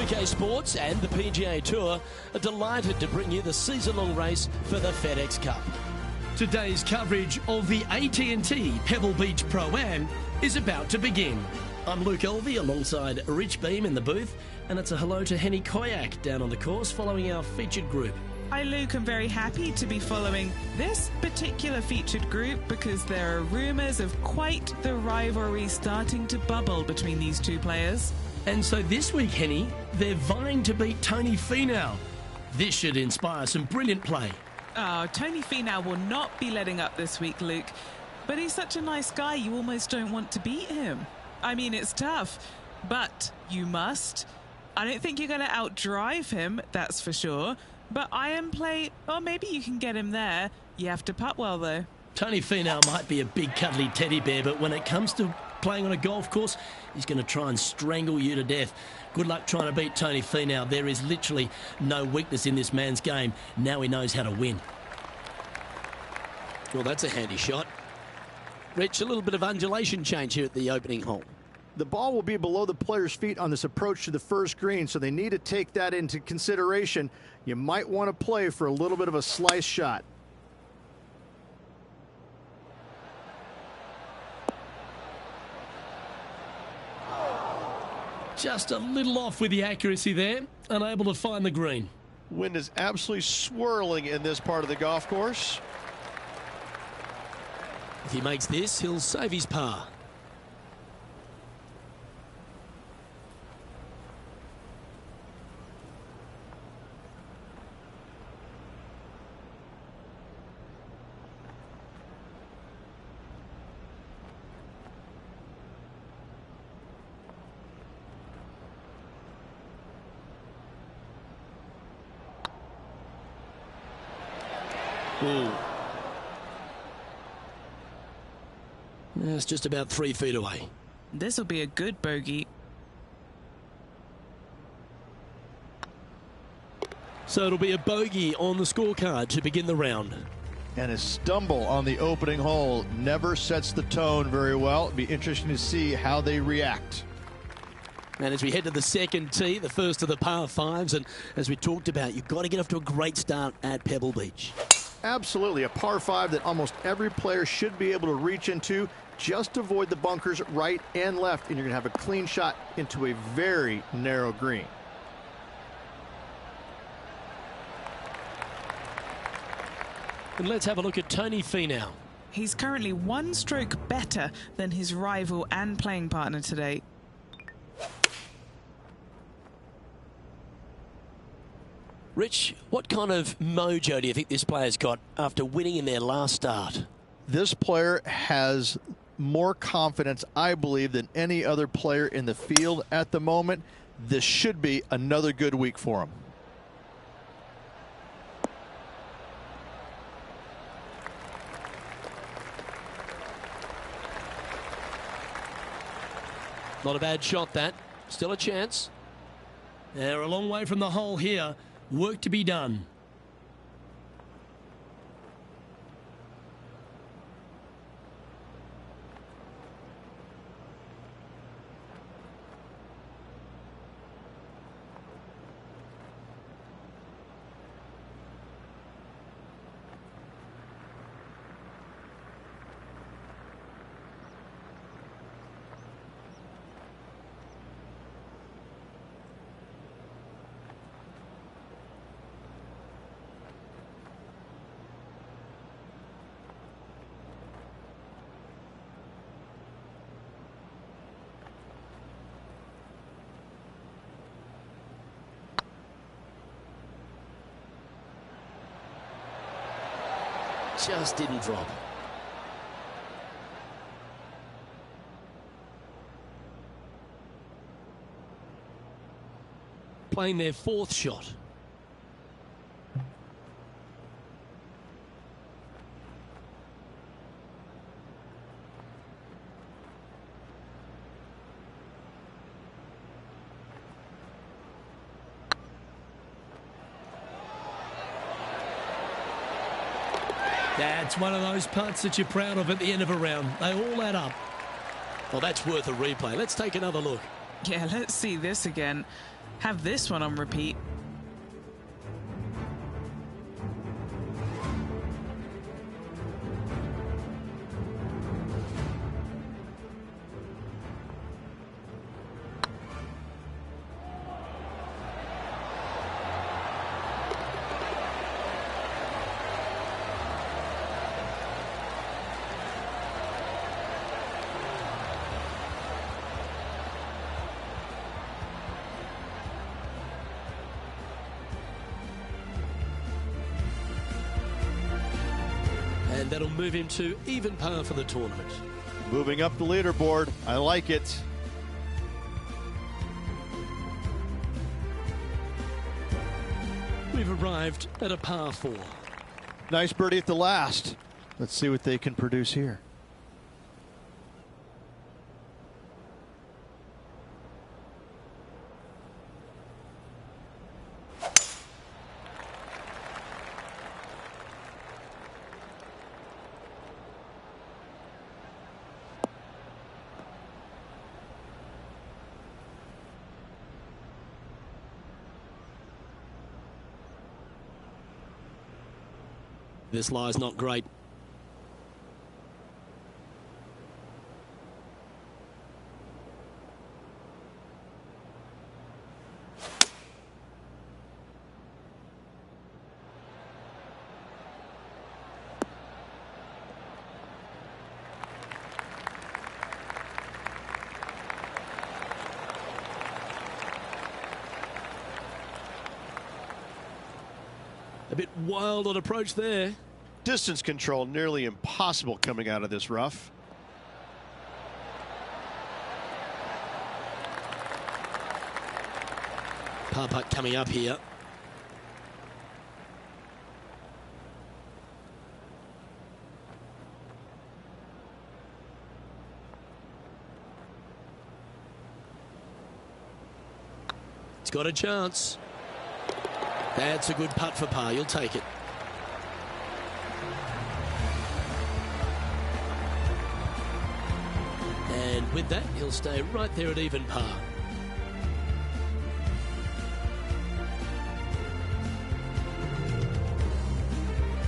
2K Sports and the PGA Tour are delighted to bring you the season-long race for the FedEx Cup. Today's coverage of the AT&T Pebble Beach Pro-Am is about to begin. I'm Luke Elvey alongside Rich Beam in the booth, and it's a hello to Henny Koyak down on the course following our featured group. Hi Luke, I'm very happy to be following this particular featured group because there are rumours of quite the rivalry starting to bubble between these two players. And so this week, Henny, they're vying to beat Tony Finau. This should inspire some brilliant play. Oh, Tony Finau will not be letting up this week, Luke. But he's such a nice guy, you almost don't want to beat him. I mean, it's tough, but you must. I don't think you're going to outdrive him, that's for sure. But iron play, or maybe you can get him there. You have to putt well, though. Tony Finau might be a big cuddly teddy bear, but when it comes to playing on a golf course, he's going to try and strangle you to death. Good luck trying to beat Tony Finau. There is literally no weakness in this man's game. Now he knows how to win. Well, that's a handy shot. Rich, a little bit of undulation change here at the opening hole. The ball will be below the player's feet on this approach to the first green, so they need to take that into consideration. You might want to play for a little bit of a slice shot. Just a little off with the accuracy there, unable to find the green. Wind is absolutely swirling in this part of the golf course. If he makes this, he'll save his par. Ooh. It's just about 3 feet away. This will be a good bogey. So it'll be a bogey on the scorecard to begin the round. And a stumble on the opening hole never sets the tone very well. It'll be interesting to see how they react. And as we head to the second tee, the first of the par fives, and as we talked about, you've got to get off to a great start at Pebble Beach. Absolutely, a par 5 that almost every player should be able to reach into. Just avoid the bunkers right and left, and you're going to have a clean shot into a very narrow green. And let's have a look at Tony Finau. He's currently 1 stroke better than his rival and playing partner today. Rich, what kind of mojo do you think this player's got after winning in their last start? This player has more confidence, I believe, than any other player in the field at the moment. This should be another good week for him. Not a bad shot, that. Still a chance. They're a long way from the hole here. Work to be done. Just didn't drop. Playing their 4th shot. That's one of those putts that you're proud of at the end of a round. They all add up. Well, that's worth a replay. Let's take another look. Yeah, let's see this again. have this one on repeat. And that'll move him to even par for the tournament. Moving up the leaderboard. I like it. We've arrived at a par 4. Nice birdie at the last. Let's see what they can produce here. This lie's not great. A bit wild on approach there. Distance control nearly impossible coming out of this rough. Par putt coming up here. It's got a chance. That's a good putt for par. You'll take it. And with that, he'll stay right there at even par.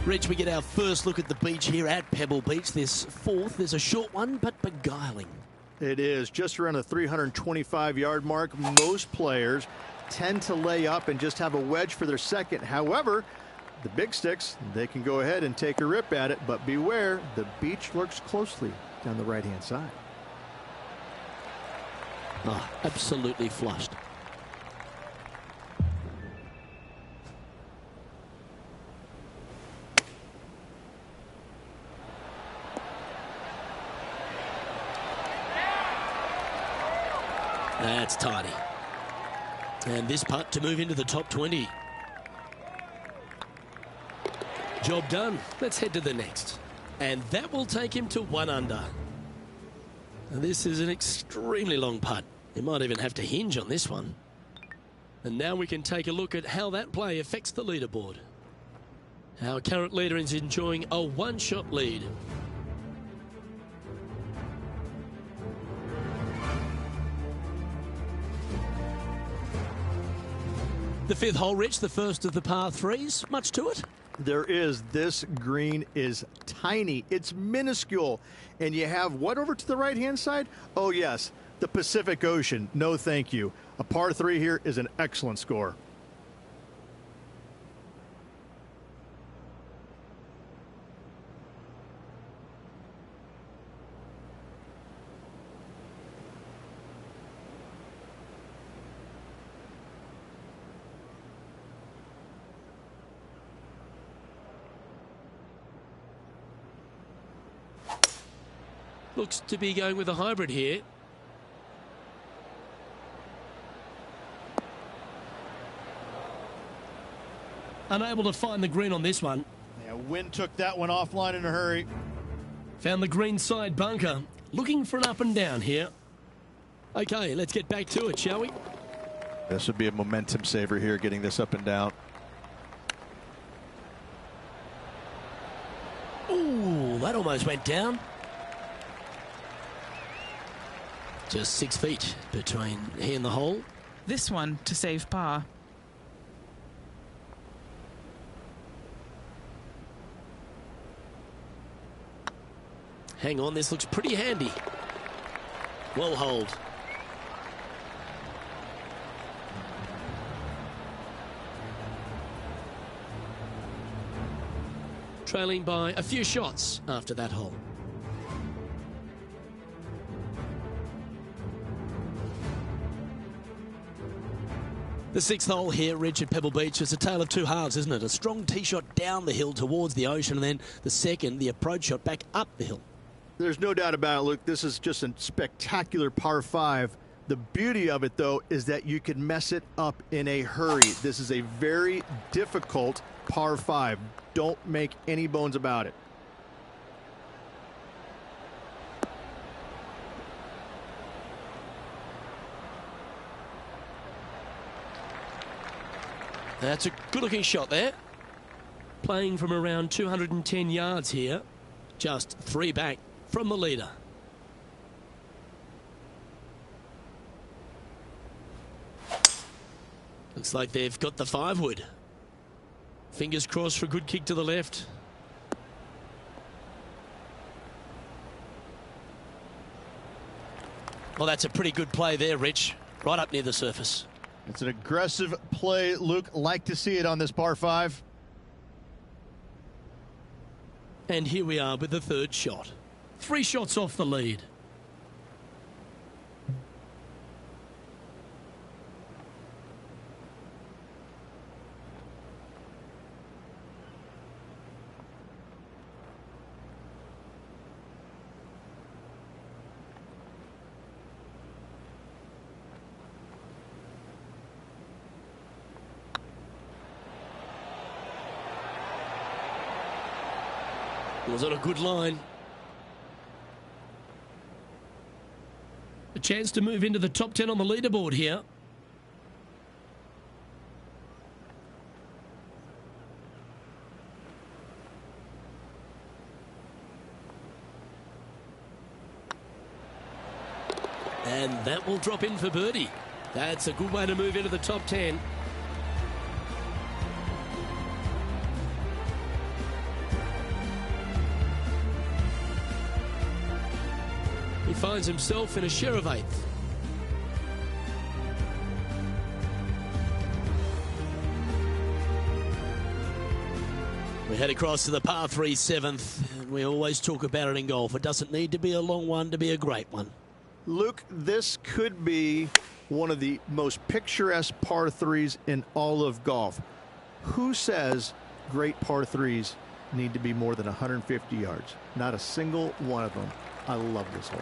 Rich, we get our first look at the beach here at Pebble Beach. This fourth is a short one, but beguiling. It is just around the 325-yard mark. Most players tend to lay up and just have a wedge for their second. However, the big sticks, they can go ahead and take a rip at it, but beware, the beach lurks closely down the right-hand side. Oh, absolutely flushed. That's tidy. And this putt to move into the top 20. Job done. Let's head to the next. And that will take him to 1 under. And this is an extremely long putt. He might even have to hinge on this one. And now we can take a look at how that play affects the leaderboard. Our current leader is enjoying a one-shot lead. The fifth hole, Rich, the first of the par threes. Much to it? There is. This green is tiny. It's minuscule. And you have what over to the right-hand side? Oh, yes, the Pacific Ocean. No, thank you. A par 3 here is an excellent score. Looks to be going with a hybrid here. Unable to find the green on this one. Yeah, wind took that one offline in a hurry. Found the green side bunker. Looking for an up and down here. Okay, let's get back to it, shall we? This would be a momentum saver here, getting this up and down. Ooh, that almost went down. Just 6 feet between he and the hole. this one to save par. Hang on, this looks pretty handy. Well holed. Trailing by a few shots after that hole. The sixth hole here, Rich, at Pebble Beach, is a tale of two halves, isn't it? A strong tee shot down the hill towards the ocean, and then the second, the approach shot back up the hill. There's no doubt about it, Luke. This is just a spectacular par 5. The beauty of it, though, is that you can mess it up in a hurry. This is a very difficult par 5. Don't make any bones about it. That's a good-looking shot there. Playing from around 210 yards here. Just 3 back from the leader. Looks like they've got the 5-wood. Fingers crossed for a good kick to the left. Well, that's a pretty good play there, Rich. Right up near the surface. It's an aggressive play, Luke. Like to see it on this par 5. And here we are with the third shot. 3 shots off the lead. Was on a good line. A chance to move into the top 10 on the leaderboard here. And that will drop in for birdie. That's a good way to move into the top 10. He finds himself in a share of 8th. We head across to the par 3 7th. We always talk about it in golf. It doesn't need to be a long one to be a great one. Luke, this could be one of the most picturesque par 3s in all of golf. Who says great par 3s need to be more than 150 yards? Not a single one of them. I love this hole.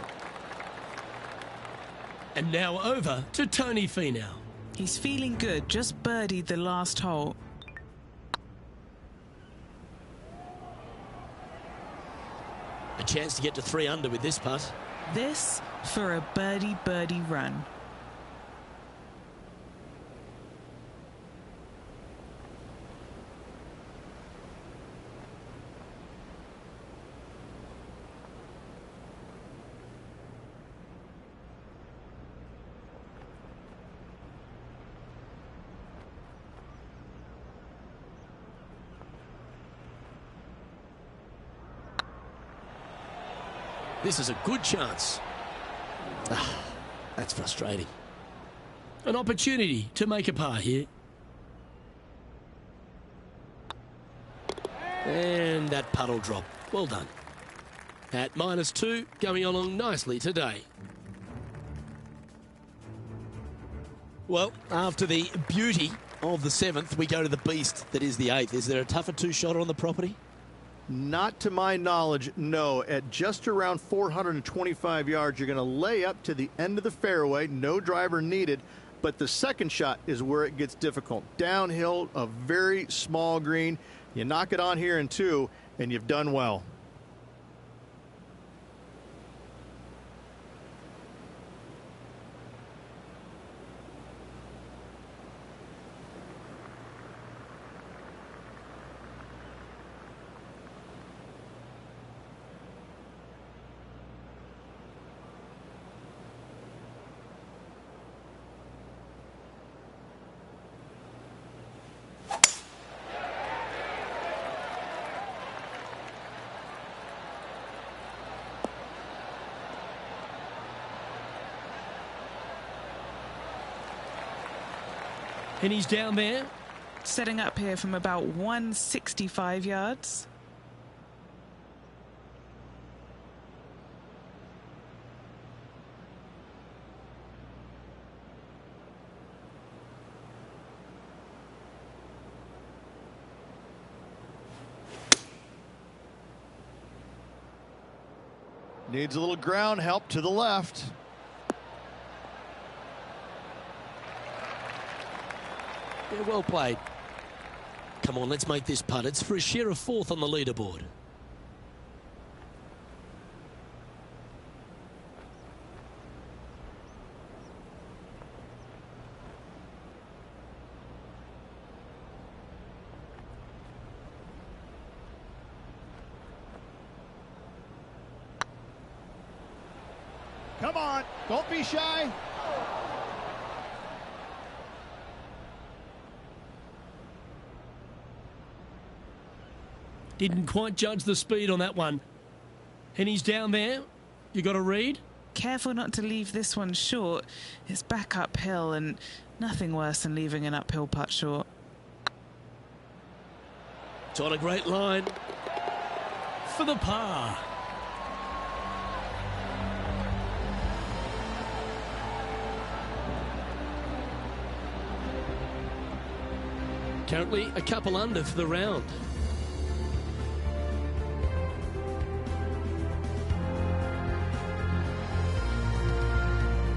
And now over to Tony Finau. He's feeling good, just birdied the last hole. A chance to get to 3 under with this putt. This for a birdie run. This is a good chance. That's frustrating. An opportunity to make a par here. And that puddle drop. Well done. At -2, going along nicely today. Well, after the beauty of the 7th, we go to the beast that is the 8th. Is there a tougher 2-shotter on the property? Not to my knowledge, no. At just around 425 yards, you're going to lay up to the end of the fairway. No driver needed. But the second shot is where it gets difficult. Downhill, a very small green. You knock it on here in 2, and you've done well. And he's down there. Setting up here from about 165 yards. Needs a little ground help to the left. Yeah, well played. Come on, let's make this putt. It's for a share of 4th on the leaderboard. Come on, don't be shy. Didn't quite judge the speed on that one. And he's down there. You got to read. Careful not to leave this one short. It's back uphill and nothing worse than leaving an uphill putt short. It's on a great line. For the par. Currently a couple under for the round.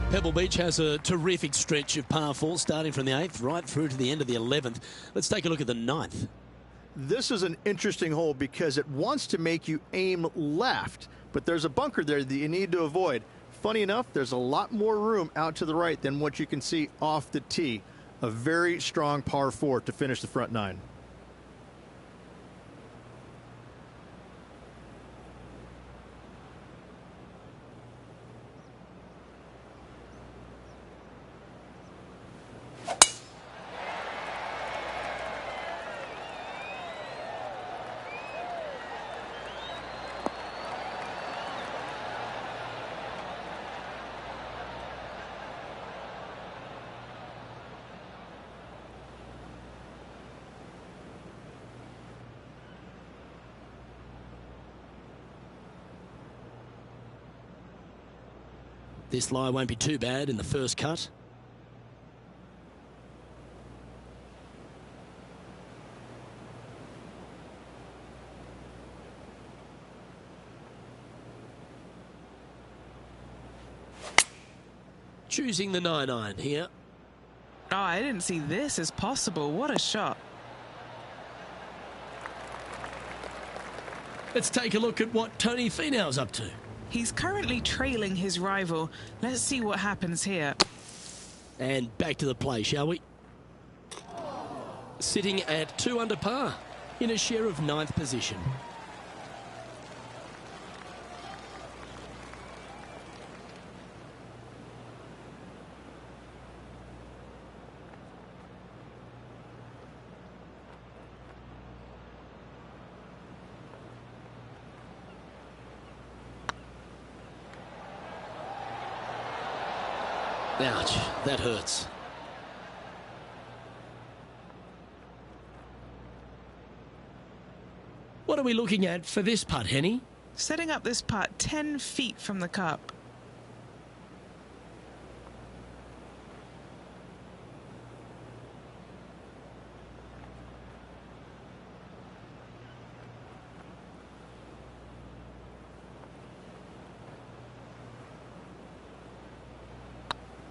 Pebble Beach has a terrific stretch of par 4 starting from the 8th right through to the end of the 11th. Let's take a look at the 9th. This is an interesting hole because it wants to make you aim left, but there's a bunker there that you need to avoid. Funny enough, there's a lot more room out to the right than what you can see off the tee. A very strong par 4 to finish the front 9. This lie won't be too bad in the first cut. Choosing the 9-iron here. Oh, I didn't see this as possible. What a shot. Let's take a look at what Tony Finau's up to. He's currently trailing his rival. Let's see what happens here. And back to the play, shall we? Sitting at 2 under par in a share of 9th position. Ouch, that hurts. What are we looking at for this putt, Henny? Setting up this putt 10 feet from the cup.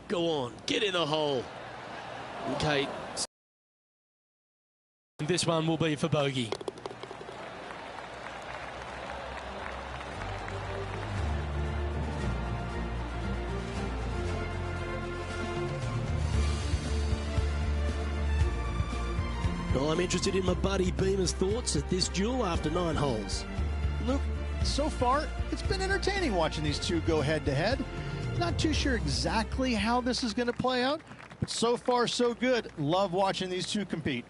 Go on, get in the hole. Okay. This one will be for bogey. Well, I'm interested in my buddy Beamer's thoughts at this duel after 9 holes. Luke, so far, it's been entertaining watching these two go head-to-head. Not too sure exactly how this is going to play out, but so far, so good. Love watching these two compete.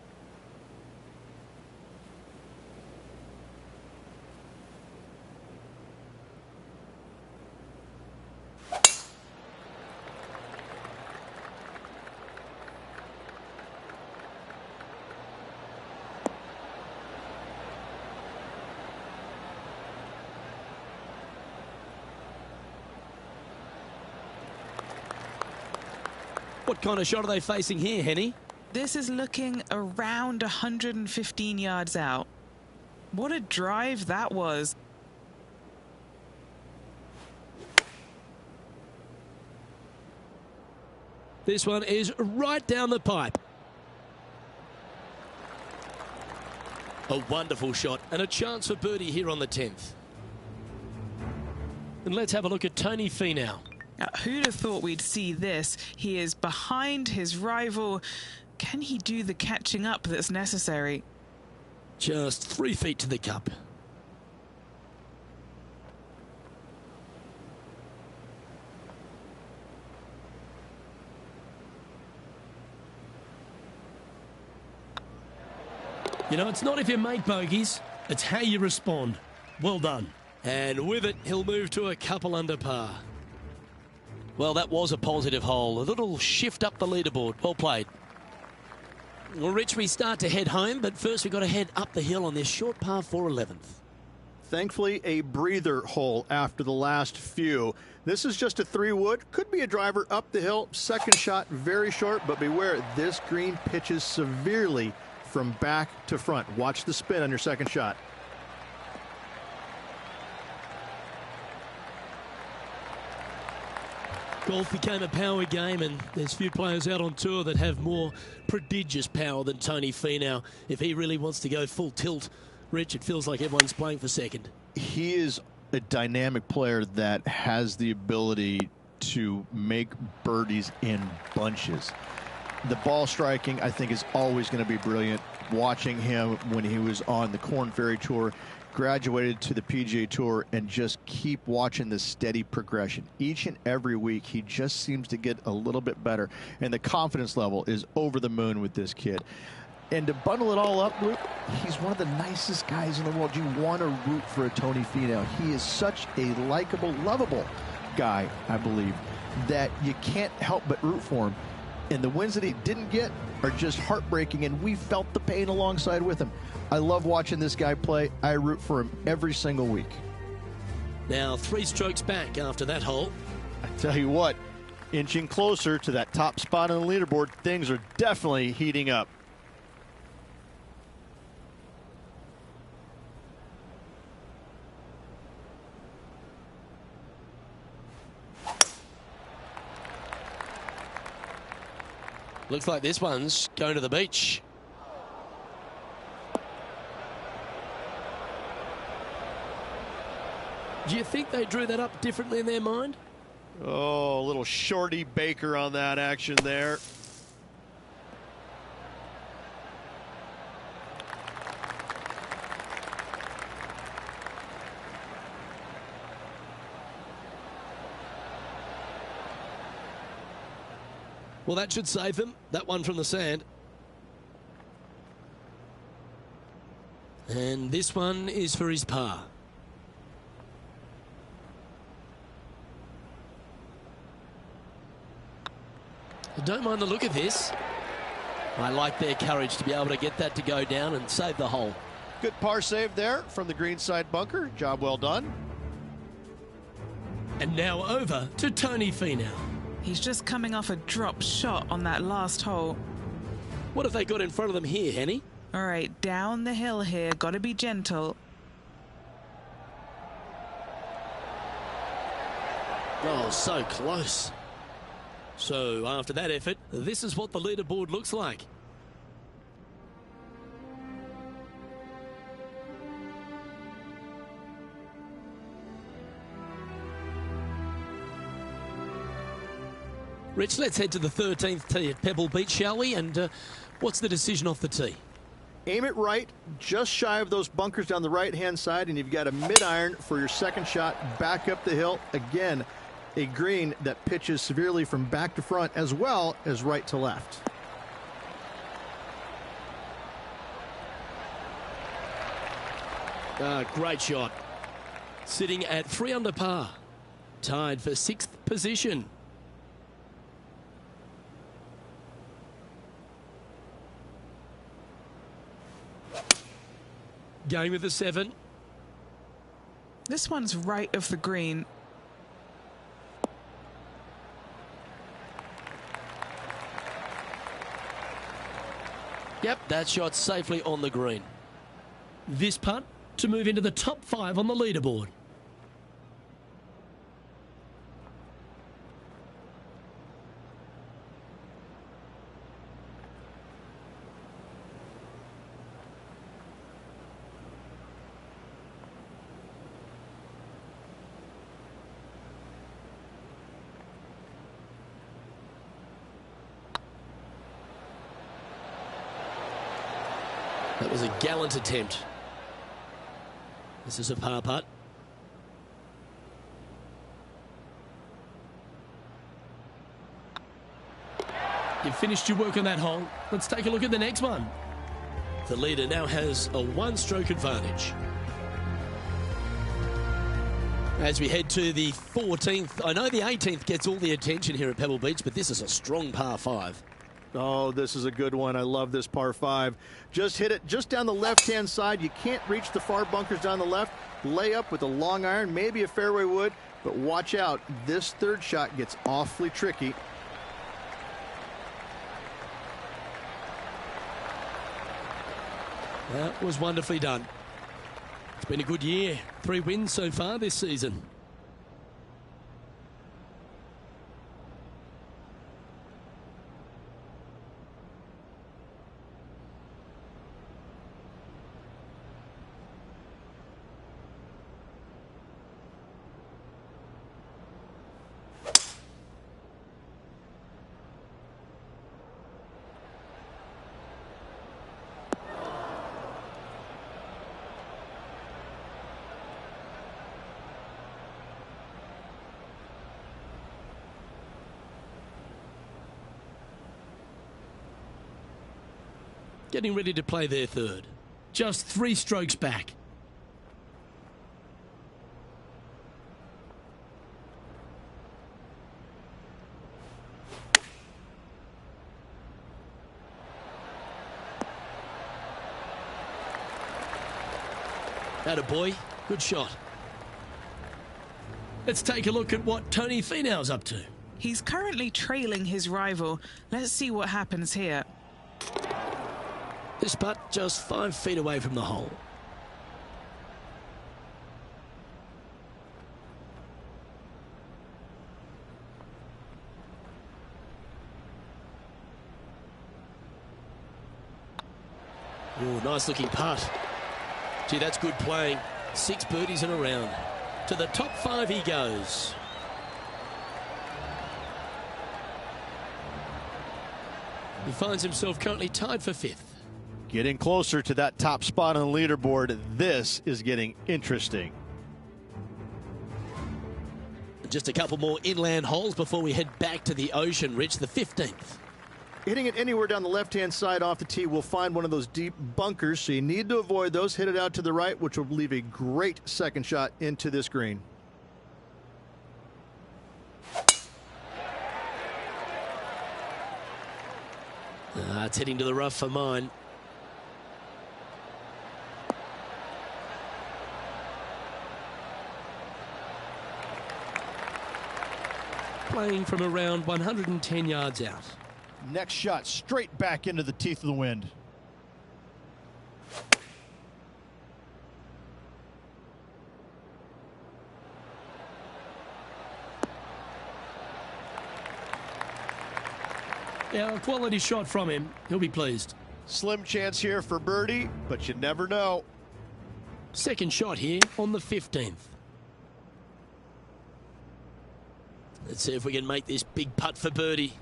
What kind of shot are they facing here, Henny? This is looking around 115 yards out. What a drive that was. This one is right down the pipe. A wonderful shot and a chance for birdie here on the 10th. And let's have a look at Tony Finau. Who'd have thought we'd see this? He is behind his rival. Can he do the catching up that's necessary? Just 3 feet to the cup. You know, it's not if you make bogeys, it's how you respond. Well done. And with it, he'll move to a couple under par. Well, that was a positive hole. A little shift up the leaderboard. Well played. Well, Rich, we start to head home, but first we've got to head up the hill on this short par 4 11th. Thankfully, a breather hole after the last few. This is just a 3-wood. Could be a driver up the hill. Second shot, very short, but beware, this green pitches severely from back to front. Watch the spin on your second shot. Golf became a power game, and there's few players out on tour that have more prodigious power than Tony Finau. If he really wants to go full tilt, Rich, it feels like everyone's playing for second. He is a dynamic player that has the ability to make birdies in bunches. The ball striking, I think, is always going to be brilliant. Watching him when he was on the Korn Ferry Tour, graduated to the PGA Tour, and just keep watching the steady progression. Each and every week, he just seems to get a little bit better, and the confidence level is over the moon with this kid. And to bundle it all up, Luke, he's one of the nicest guys in the world. You want to root for a Tony Finau. He is such a likable, lovable guy, I believe, that you can't help but root for him. And the wins that he didn't get are just heartbreaking, and we felt the pain alongside with him. I love watching this guy play. I root for him every single week. Now 3 strokes back after that hole. I tell you what, inching closer to that top spot on the leaderboard, things are definitely heating up. Looks like this one's going to the beach. Do you think they drew that up differently in their mind? Oh, a little shorty Baker on that action there. Well, that should save them. That one from the sand. And this one is for his par. I don't mind the look of this. I like their courage to be able to get that to go down and save the hole. Good par save there from the greenside bunker. Job well done. And now over to Tony Finau. He's just coming off a drop shot on that last hole. What have they got in front of them here, Henny? All right, down the hill here. Got to be gentle. Oh, so close. So after that effort, this is what the leaderboard looks like. Rich, let's head to the 13th tee at Pebble Beach, shall we? And what's the decision off the tee? Aim it right, just shy of those bunkers down the right-hand side, and you've got a mid-iron for your second shot back up the hill. Again, a green that pitches severely from back to front as well as right to left. Great shot. Sitting at 3 under par. Tied for 6th position. Going with the 7. This one's right of the green. Yep, that shot safely on the green. This putt to move into the top 5 on the leaderboard. That was a gallant attempt. This is a par putt. You've finished your work on that hole. Let's take a look at the next one. The leader now has a 1-stroke advantage. As we head to the 14th, I know the 18th gets all the attention here at Pebble Beach, but this is a strong par 5. Oh, this is a good one. I love this par 5. Just hit it just down the left-hand side. You can't reach the far bunkers down the left. Lay up with a long iron, maybe a fairway wood, but watch out. This third shot gets awfully tricky. That was wonderfully done. It's been a good year. 3 wins so far this season. Getting ready to play their third. Just 3 strokes back. Attaboy, good shot. Let's take a look at what Tony Finau's up to. He's currently trailing his rival. Let's see what happens here. This putt just 5 feet away from the hole. Oh, nice looking putt. Gee, that's good playing. 6 birdies in a round. To the top 5 he goes. He finds himself currently tied for 5th. Getting closer to that top spot on the leaderboard. This is getting interesting. Just a couple more inland holes before we head back to the ocean. Rich, the 15th. Hitting it anywhere down the left-hand side off the tee will find one of those deep bunkers, so you need to avoid those. Hit it out to the right, which will leave a great second shot into this green. It's heading to the rough for mine. Playing from around 110 yards out. Next shot straight back into the teeth of the wind. Yeah, a quality shot from him. He'll be pleased. Slim chance here for birdie, but you never know. Second shot here on the 15th. Let's see if we can make this big putt for birdie.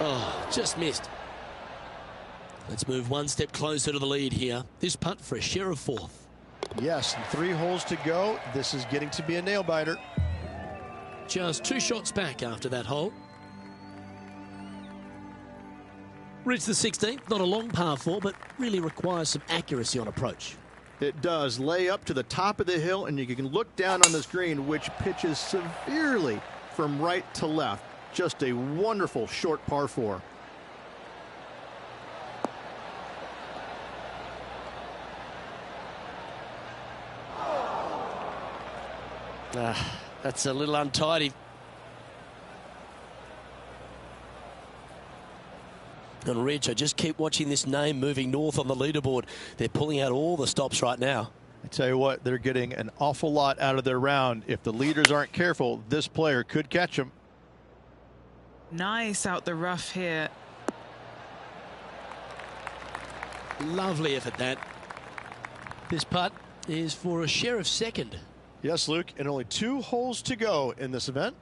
Oh, just missed. Let's move one step closer to the lead here. This putt for a share of 4th. Yes, 3 holes to go. This is getting to be a nail biter. Just 2 shots back after that hole. Reach the 16th, not a long par 4, but really requires some accuracy on approach. It does lay up to the top of the hill, and you can look down on this green, which pitches severely from right to left. Just a wonderful short par 4. That's a little untidy. And Rich, I just keep watching this name moving north on the leaderboard. They're pulling out all the stops right now. I tell you what, they're getting an awful lot out of their round. If the leaders aren't careful, this player could catch them. Nice out the rough here. Lovely effort, that. This putt is for a sheriff second. Yes, Luke, and only 2 holes to go in this event.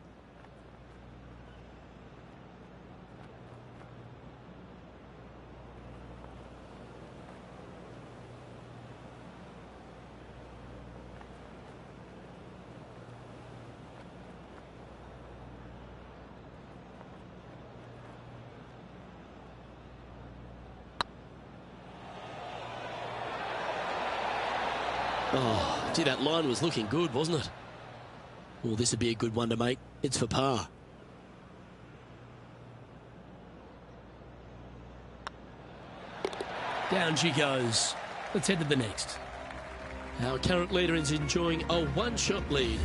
Oh, gee, that line was looking good, wasn't it? Well, this would be a good one to make. It's for par. Down she goes. Let's head to the next. Our current leader is enjoying a 1-shot lead.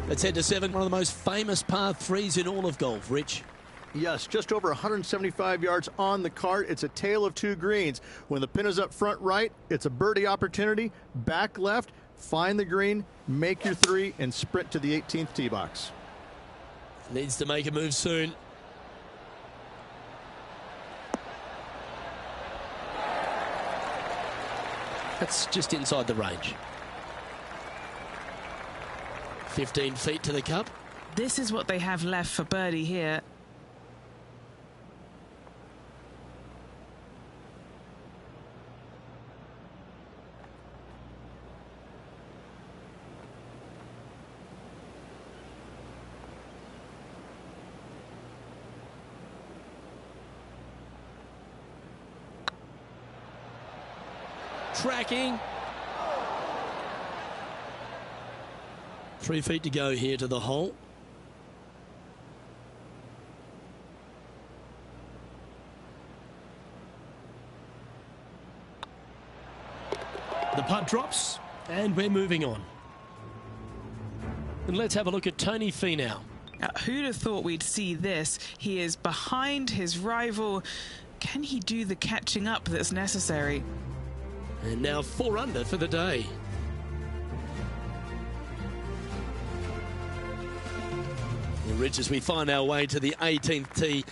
Let's head to 7, one of the most famous par 3s in all of golf. Rich. Yes, just over 175 yards on the cart. It's a tale of 2 greens. When the pin is up front right, it's a birdie opportunity. Back left, find the green, make your 3, and sprint to the 18th tee box. Needs to make a move soon. That's just inside the range. 15 feet to the cup. This is what they have left for birdie here. Tracking. 3 feet to go here to the hole. The putt drops, and we're moving on. And let's have a look at Tony Finau. Who'd have thought we'd see this? He is behind his rival. Can he do the catching up that's necessary? And now 4 under for the day. Well, Rich, as we find our way to the 18th tee,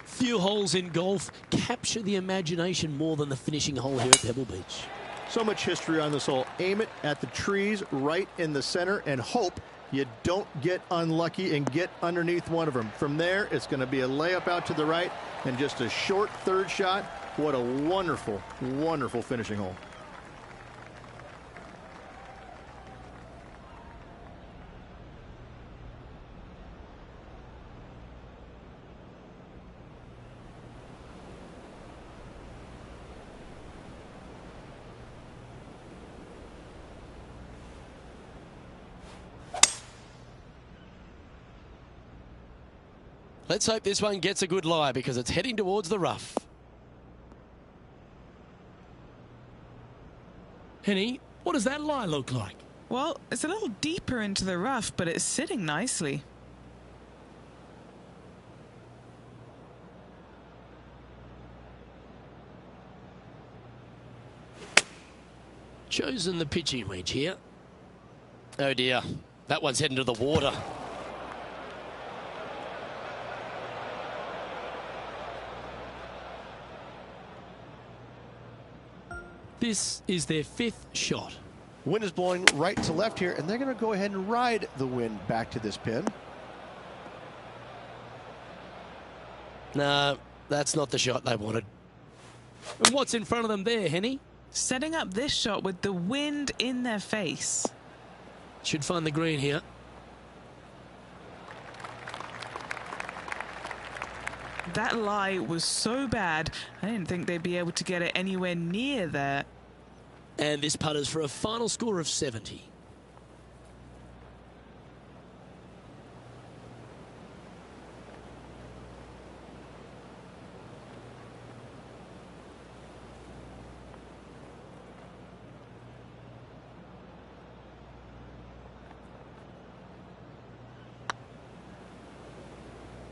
few holes in golf capture the imagination more than the finishing hole here at Pebble Beach. So much history on this hole. Aim it at the trees right in the center and hope you don't get unlucky and get underneath one of them. From there, it's going to be a layup out to the right and just a short 3rd shot. What a wonderful, wonderful finishing hole. Let's hope this one gets a good lie because it's heading towards the rough. Henny, what does that lie look like? Well, it's a little deeper into the rough, but it's sitting nicely. Chosen the pitching wedge here. Oh dear, that one's heading to the water. This is their 5th shot. Wind is blowing right to left here, and they're going to go ahead and ride the wind back to this pin. No, that's not the shot they wanted. And what's in front of them there, Henny? Setting up this shot with the wind in their face. Should find the green here. That lie was so bad, I didn't think they'd be able to get it anywhere near there. And this putters for a final score of 70.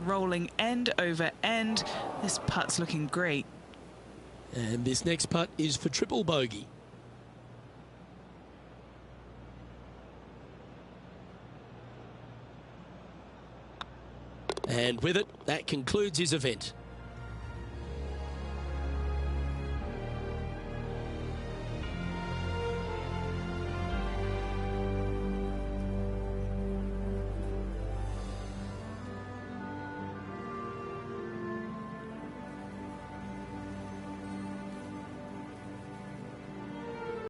Rolling end over end. This putt's looking great. And this next putt is for triple bogey. And with it, that concludes his event.